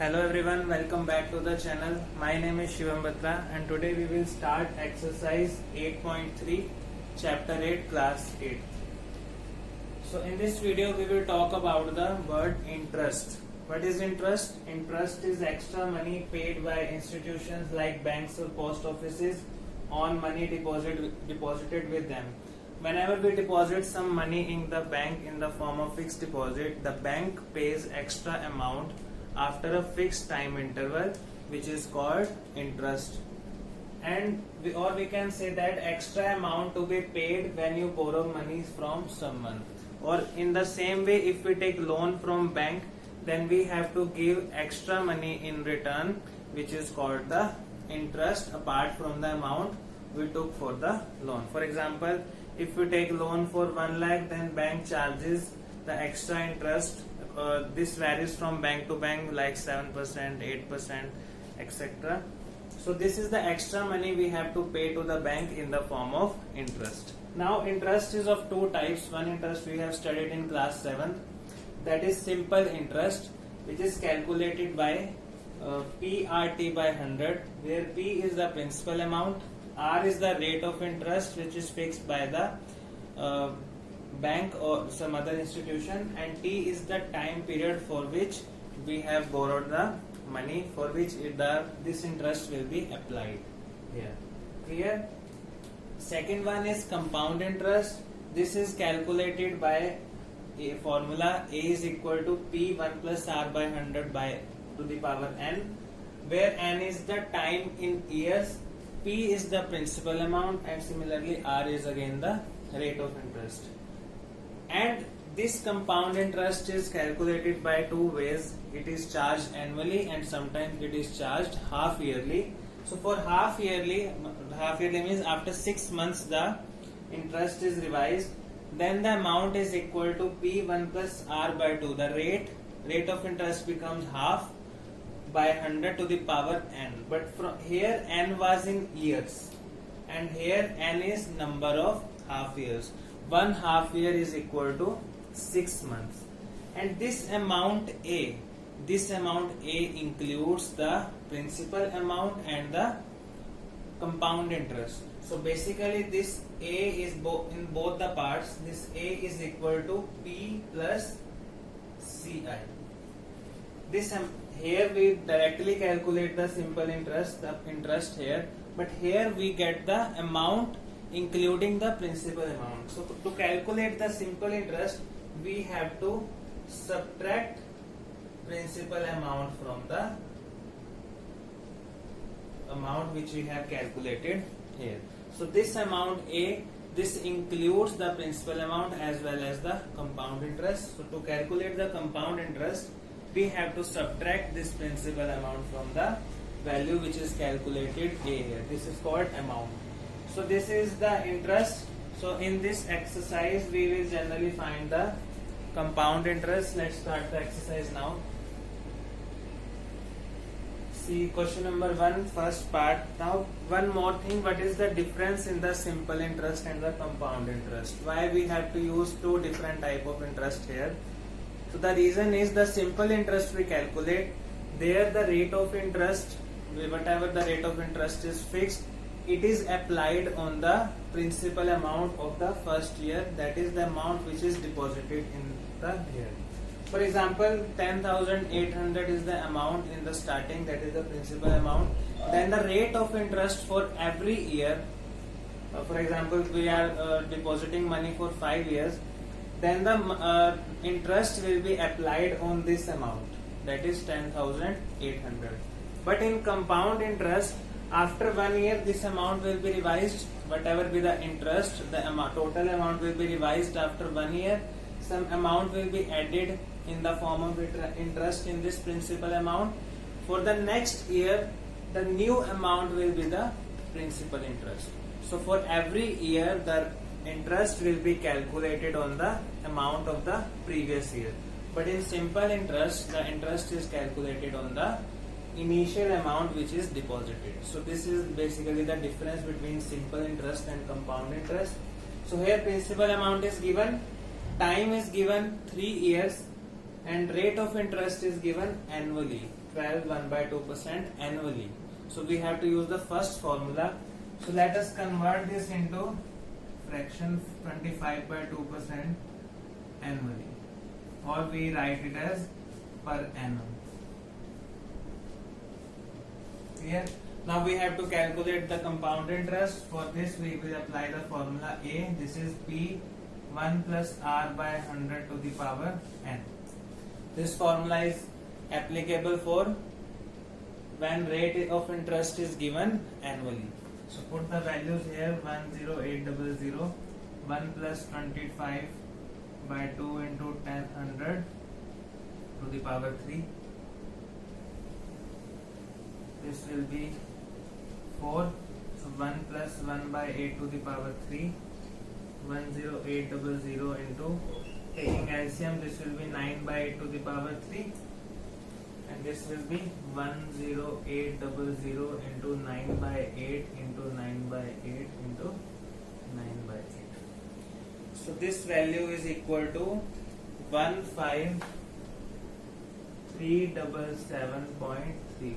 Hello everyone, welcome back to the channel. My name is Shivam Batra and today we will start exercise 8.3 chapter 8 class 8. So in this video we will talk about the word interest. What is interest? Interest is extra money paid by institutions like banks or post offices on money deposited with them. Whenever we deposit some money in the bank in the form of fixed deposit, the bank pays extra amount after a fixed time interval, which is called interest. And we can say that extra amount to be paid when you borrow money from someone. Or in the same way, if we take loan from bank, then we have to give extra money in return, which is called the interest apart from the amount we took for the loan. For example, if we take loan for 1 lakh, then bank charges the extra interest. This varies from bank to bank, like 7%, 8%, etc. So this is the extra money we have to pay to the bank in the form of interest. Now interest is of two types. One interest we have studied in class 7, that is simple interest, which is calculated by PRT by 100, where P is the principal amount, R is the rate of interest which is fixed by the bank or some other institution, and T is the time period for which we have borrowed the money, for which this interest will be applied here. Clear? Second one is compound interest. This is calculated by a formula A is equal to P1 plus R by 100 by to the power n, where n is the time in years, P is the principal amount, and similarly R is again the rate of interest. And this compound interest is calculated by two ways. It is charged annually and sometimes it is charged half yearly. So for half yearly means after 6 months the interest is revised, then the amount is equal to P1 plus R by 2. The rate of interest becomes half by 100 to the power n. But from here n was in years and here n is number of half years. 1 half year is equal to 6 months. And this amount A includes the principal amount and the compound interest. So basically this A is in both the parts. This A is equal to P plus CI. Here we directly calculate the simple interest, the interest here, but here we get the amount including the principal amount. So to calculate the simple interest, we have to subtract principal amount from the amount which we have calculated here. So this amount A, this includes the principal amount as well as the compound interest. So to calculate the compound interest, we have to subtract this principal amount from the value which is calculated A here. This is called amount. So this is the interest. So in this exercise we will generally find the compound interest. Let's start the exercise now. See question number 1, first part. Now one more thing, what is the difference in the simple interest and the compound interest? Why we have to use two different type of interest here? So the reason is the simple interest we calculate, there the rate of interest, whatever the rate of interest is fixed, it is applied on the principal amount of the first year, that is the amount which is deposited in the year. For example, 10,800 is the amount in the starting, that is the principal amount. Then the rate of interest for every year, for example we are depositing money for 5 years, then the interest will be applied on this amount, that is 10,800. But in compound interest, after 1 year this amount will be revised, whatever be the interest, the total amount will be revised after 1 year. Some amount will be added in the form of interest in this principal amount. For the next year, the new amount will be the principal interest. So for every year the interest will be calculated on the amount of the previous year. But in simple interest, the interest is calculated on the initial amount which is deposited. So this is basically the difference between simple interest and compound interest. So here principal amount is given, time is given 3 years, and rate of interest is given annually. 12 1 by 2% annually. So we have to use the first formula. So let us convert this into fraction 25 by 2% annually, or we write it as per annum. Clear? Now we have to calculate the compound interest. For this we will apply the formula A. This is P 1 plus R by 100 to the power n. This formula is applicable for when rate of interest is given annually. So put the values here: 10800, 1 plus 25 by 2 into 100 to the power 3. This will be 4. So 1 plus 1 by 8 to the power 3. 10800 into, taking LCM, this will be 9 by 8 to the power 3, and this will be 10800 into 9 by 8 into 9 by 8 into 9 by 8. So this value is equal to 15377.34.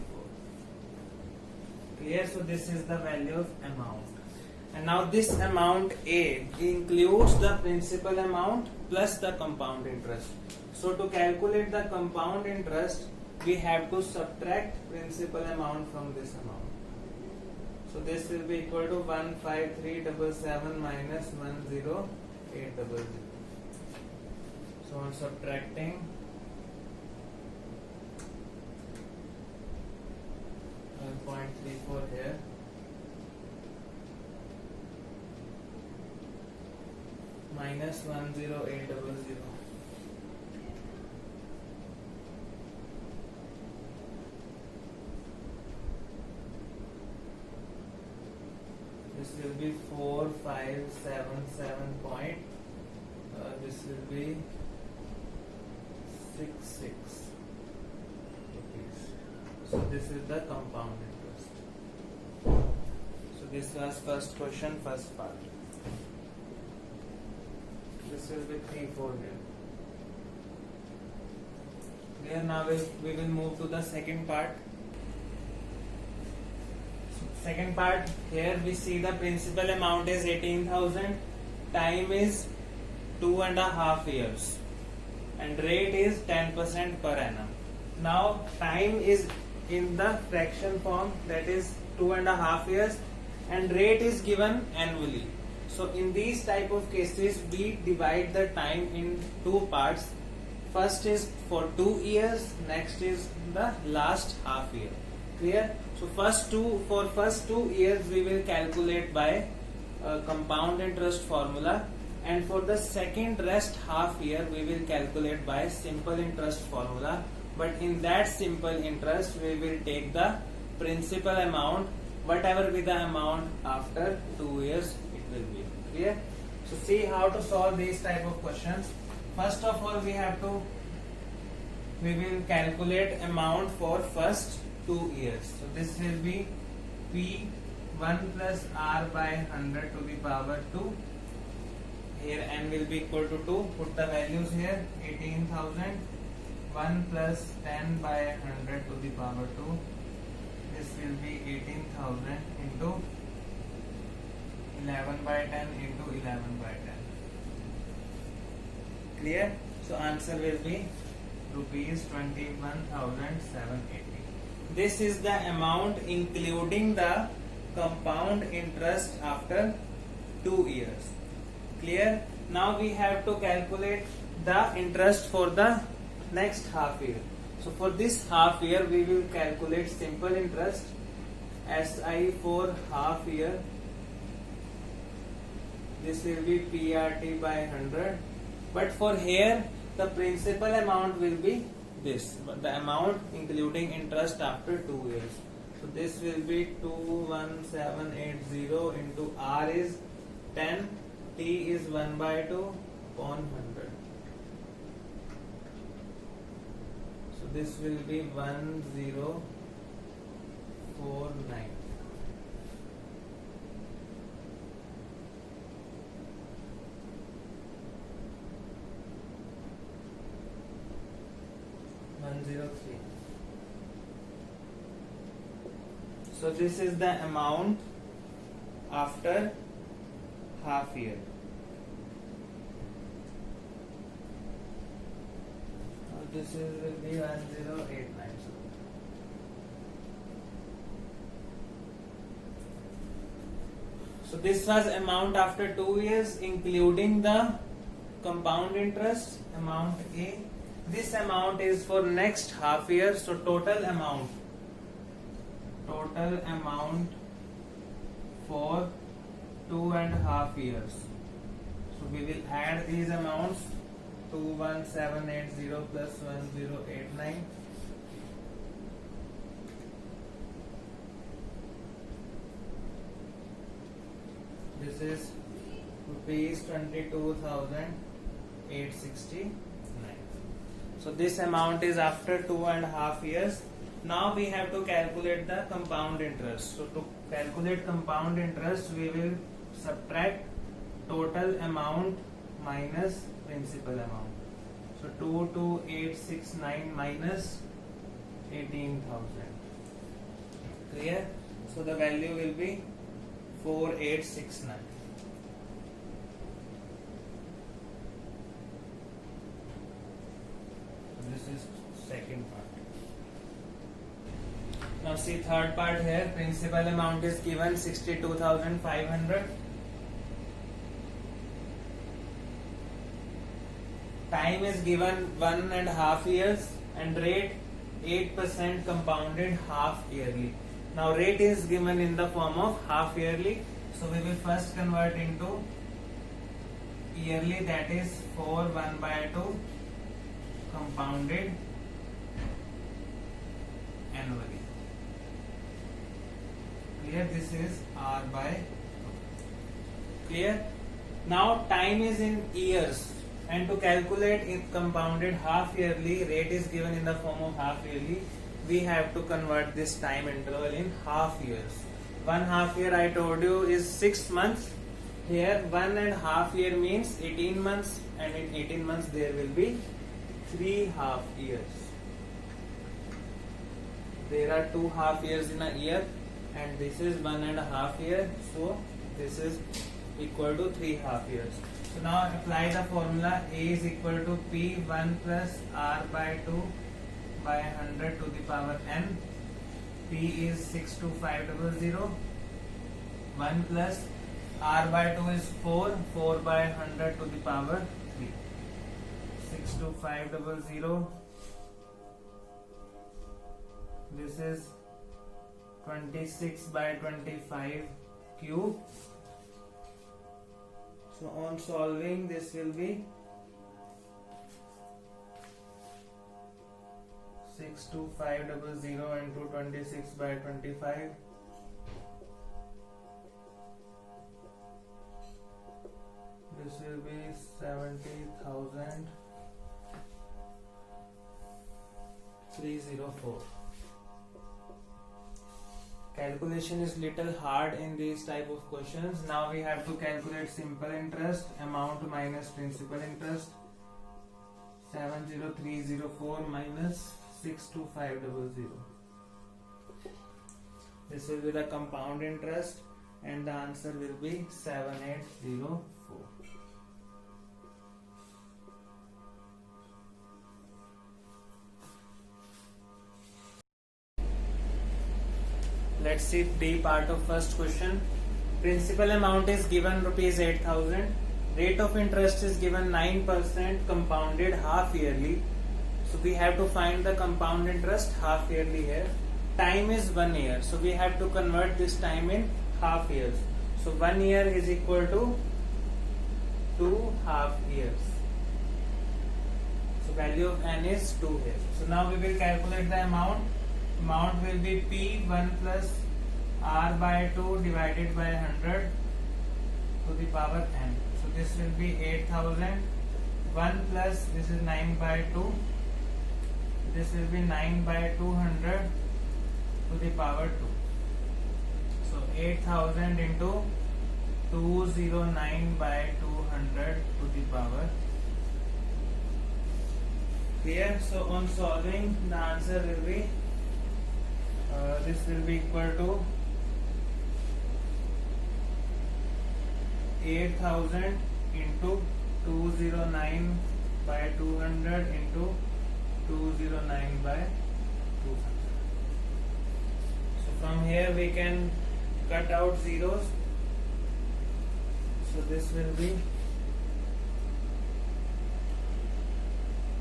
Clear? So this is the value of amount. And now this amount A includes the principal amount plus the compound interest. So to calculate the compound interest, we have to subtract principal amount from this amount. So this will be equal to 15377 minus 10800. So on subtracting, 0.34 here. Minus 10800. This will be 4577 point. This will be 66 rupees. So this is the compound interest. So this was first question, first part. This will be 3-4 here. Here now we will move to the second part. Second part, here we see the principal amount is 18,000, time is 2.5 years, and rate is 10% per annum. Now time is in the fraction form, that is 2.5 years, and rate is given annually. So in these type of cases, we divide the time in two parts. First is for 2 years, next is the last half year. Clear? So for first 2 years we will calculate by compound interest formula, and for the second rest half year we will calculate by simple interest formula. But in that simple interest we will take the principal amount, whatever be the amount after 2 years it will be. Clear? So see how to solve these type of questions. First of all, we will calculate amount for first 2 years. So this will be P 1 plus R by 100 to the power 2. Here n will be equal to 2. Put the values here. 18,000. 1 plus 10 by 100 to the power 2. This will be 18,000 into 11 by 10 into 11 by 10. Clear? So answer will be rupees 21,780. This is the amount including the compound interest after 2 years. Clear? Now we have to calculate the interest for the next half year. So for this half year we will calculate simple interest, SI for half year. This will be PRT by 100. But for here the principal amount will be this, but the amount including interest after 2 years. So this will be 21780 into R is 10, T is 1 by 2 upon 100. So this will be 1049. So this is the amount after half year. This is will be 1089. So this was amount after 2 years, including the compound interest, amount A. This amount is for next half year. So total amount for 2.5 years. So we will add these amounts. 21780 plus 1089. This is rupees 22,869. So this amount is after 2.5 years. Now we have to calculate the compound interest. So to calculate compound interest, we will subtract total amount minus principal amount. So 22,869 minus 18,000. Clear? So the value will be 4,869. This is second part. Now see third part here. Principal amount is given 62,500. Time is given 1.5 years and rate 8% compounded half yearly. Now rate is given in the form of half yearly. So we will first convert into yearly, that is 4/1/2 compounded annually. Clear? This is R/2. Clear? Now time is in years. And to calculate it compounded half yearly, rate is given in the form of half yearly. We have to convert this time interval in half years. 1/2 year I told you is 6 months. Here 1.5 year means 18 months, and in 18 months there will be 3 half years. There are 2 half years in a year, and this is 1.5 year. So this is equal to 3 half years. So now apply the formula. A is equal to P1 plus R/2 by 100 to the power n. P is 62500. 1 plus R/2 is 4 by 100 to the power 3. 62500. This is 26 by 25 cube. So on solving, this will be 62500 into 26 by 25. This will be 70,304. Calculation is little hard in these type of questions. Now we have to calculate simple interest, amount minus principal interest. 70304 minus 62500. This will be the compound interest, and the answer will be 7804. Let's see D part of first question. Principal amount is given rupees 8,000. Rate of interest is given 9% compounded half yearly. So we have to find the compound interest half yearly here. Time is 1 year. So we have to convert this time in half years. So 1 year is equal to 2 half years. So value of n is 2 here. So now we will calculate the amount. Amount will be P1 plus R/2 divided by 100 to the power n. So this will be 8,000. 1 plus, this is 9/2. This will be 9/200 to the power 2. So 8,000 into 209/200 to the power. Clear? So on solving, the answer will be This will be equal to 8,000 into 209 by 200 into 209 by 200. So from here we can cut out zeros. So this will be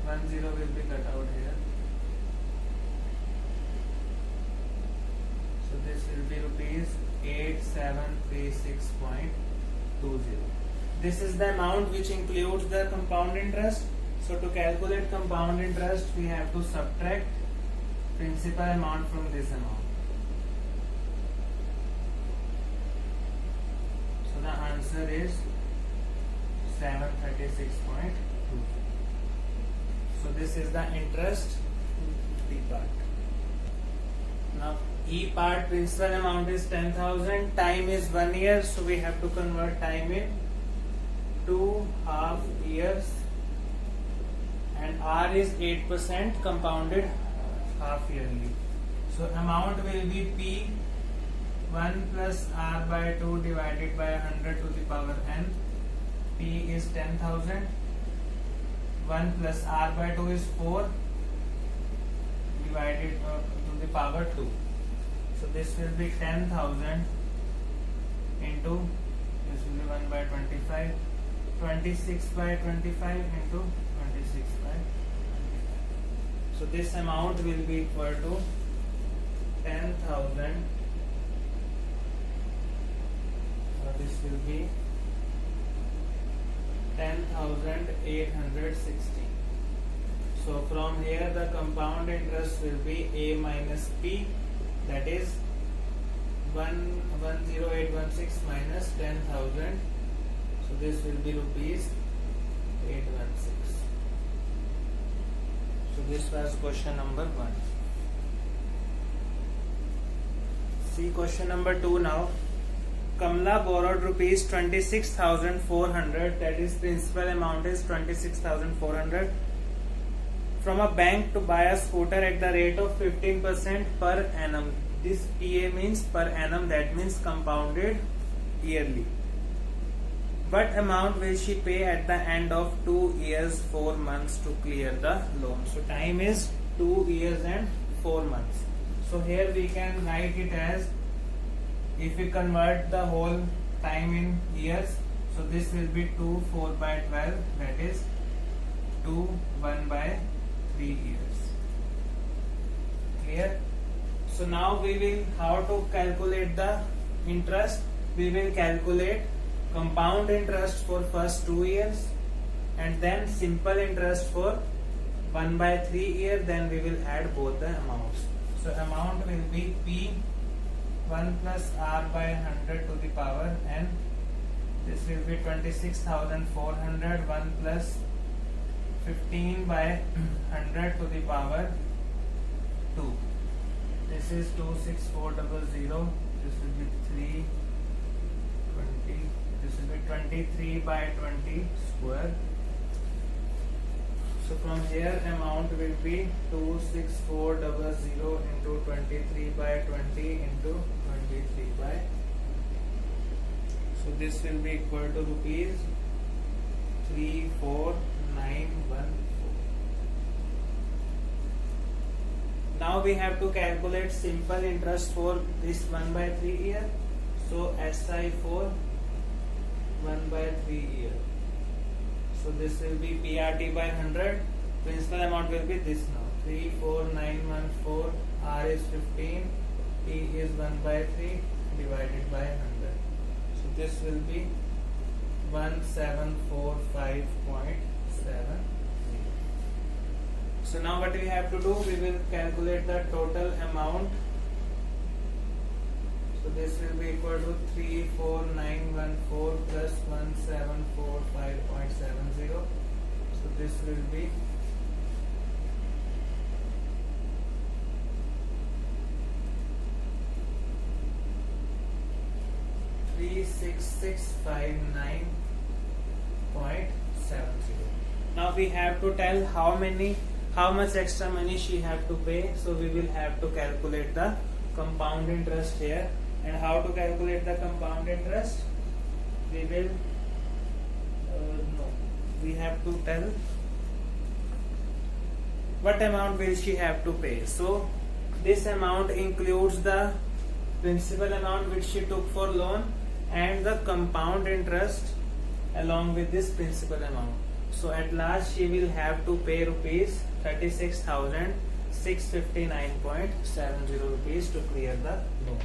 1 0 will be cut out here. So this will be rupees 8736.20. This is the amount which includes the compound interest. So to calculate compound interest, we have to subtract principal amount from this amount. So the answer is 736.20. So this is the interest B part. Now E part, principal amount is 10,000, time is 1 year, so we have to convert time in 2.5 years, and R is 8% compounded half yearly. So amount will be P 1 plus R by 2 divided by 100 to the power n. P is 10,000. 1 plus R by 2 is 4 divided to the power 2. So this will be 10,000 into, this will be 1 by 25, 26 by 25 into 26 by 25. So this amount will be equal to 10,000, this will be 10,860. So from here the compound interest will be A minus P, that is 10816 minus 10,000. So this will be rupees 816. So this was question number 1. See question number 2 now. Kamla borrowed rupees 26,400, that is principal amount is 26,400 from a bank to buy a scooter at the rate of 15% per annum. This PA means per annum, that means compounded yearly. What amount will she pay at the end of 2 years 4 months to clear the loan? So time is 2 years and 4 months. So here we can write it as, if we convert the whole time in years, so this will be 2 4 by 12, that is 2 1 by 3 years. Clear? So now we will, how to calculate the interest? We will calculate compound interest for first 2 years and then simple interest for 1 by 3 year, then we will add both the amounts. So amount will be P 1 plus R by 100 to the power n. This will be 26,400, 1 plus 15 by 100 to the power 2. This is 26400. This will be 320. This will be 23 by 20 square. So from here amount will be 26400 into 23 by 20 into 23 by. So this will be equal to rupees 34914. Now we have to calculate simple interest for this 1 by 3 year. So SI for 1 by 3 year. So this will be PRT by 100. Principal amount will be this now. 34914. R is 15. T is 1 by 3 divided by 100. So this will be 1745.70. So now what we have to do, we will calculate the total amount. So this will be equal to 34914 plus 1745.70. So this will be 36659.70. Now we have to tell how much extra money she have to pay. So we will have to calculate the compound interest here. And how to calculate the compound interest? We will we have to tell what amount will she have to pay. So this amount includes the principal amount which she took for loan and the compound interest along with this principal amount. So at last she will have to pay rupees 36,659.70 rupees to clear the loan.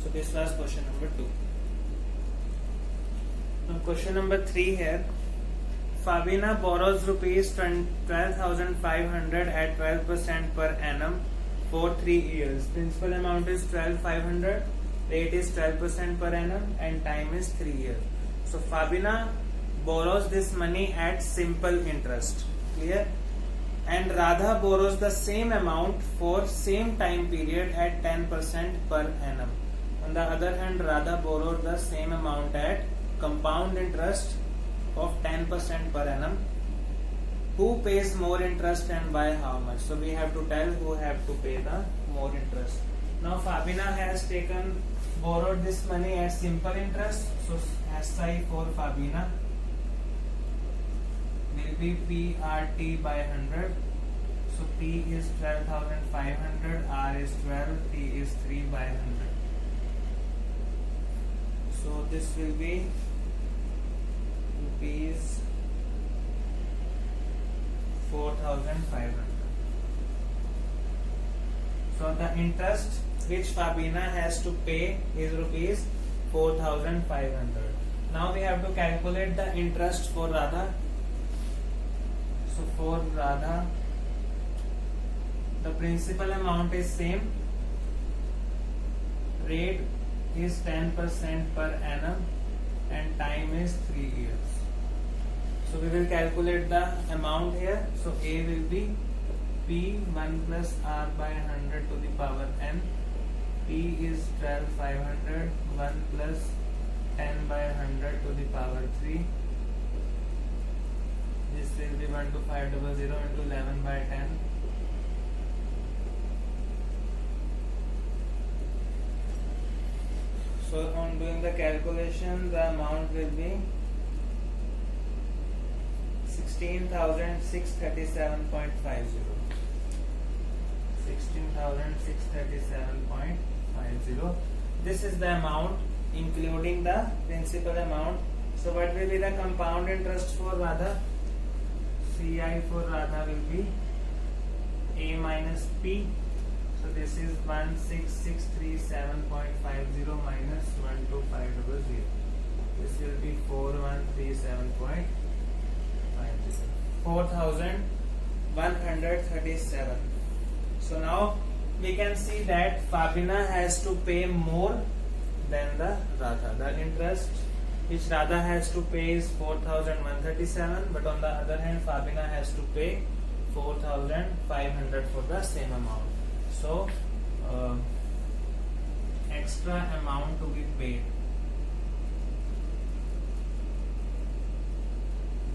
So this was question number 2. Now question number 3 here. Fabina borrows rupees 12,500 at 12% per annum for 3 years. Principal amount is 12,500, rate is 12% per annum, and time is 3 years. So Fabina borrows this money at simple interest. Clear? And Radha borrows the same amount for same time period at 10% per annum. On the other hand, Radha borrowed the same amount at compound interest of 10% per annum. Who pays more interest and by how much? So we have to tell who have to pay the more interest. Now Fabina has borrowed this money at simple interest. So SI for Fabina will be PRT by 100. So P is 12,500, R is 12, T is 3 by 100. So this will be rupees 4,500. So the interest which Fabina has to pay is rupees 4,500. Now we have to calculate the interest for Radha. So for Radha, the principal amount is same, rate is 10% per annum, and time is 3 years. So we will calculate the amount here. So A will be P1 plus R by 100 to the power n. P is 12,500, 1 plus 10 by 100 to the power 3. This will be 12500 into 11 by 10. So on doing the calculation, the amount will be 16,637.50. 16,637.50. This is the amount including the principal amount. So what will be the compound interest for Radha? CI for Radha will be A minus P. So this is 16,637.50 minus 12500. This will be 4137.50. 4,137. So now we can see that Fabina has to pay more than the Radha. The interest which Radha has to pay is 4,137, but on the other hand Fabina has to pay 4,500 for the same amount. So extra amount to be paid.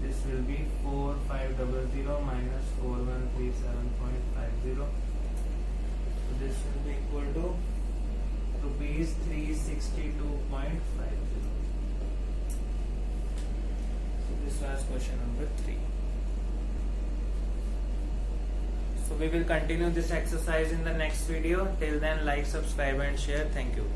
This will be 4500 minus 4137.50. So this will be equal to rupees 362.50. So this was question number 3. So we will continue this exercise in the next video. Till then, like, subscribe and share. Thank you.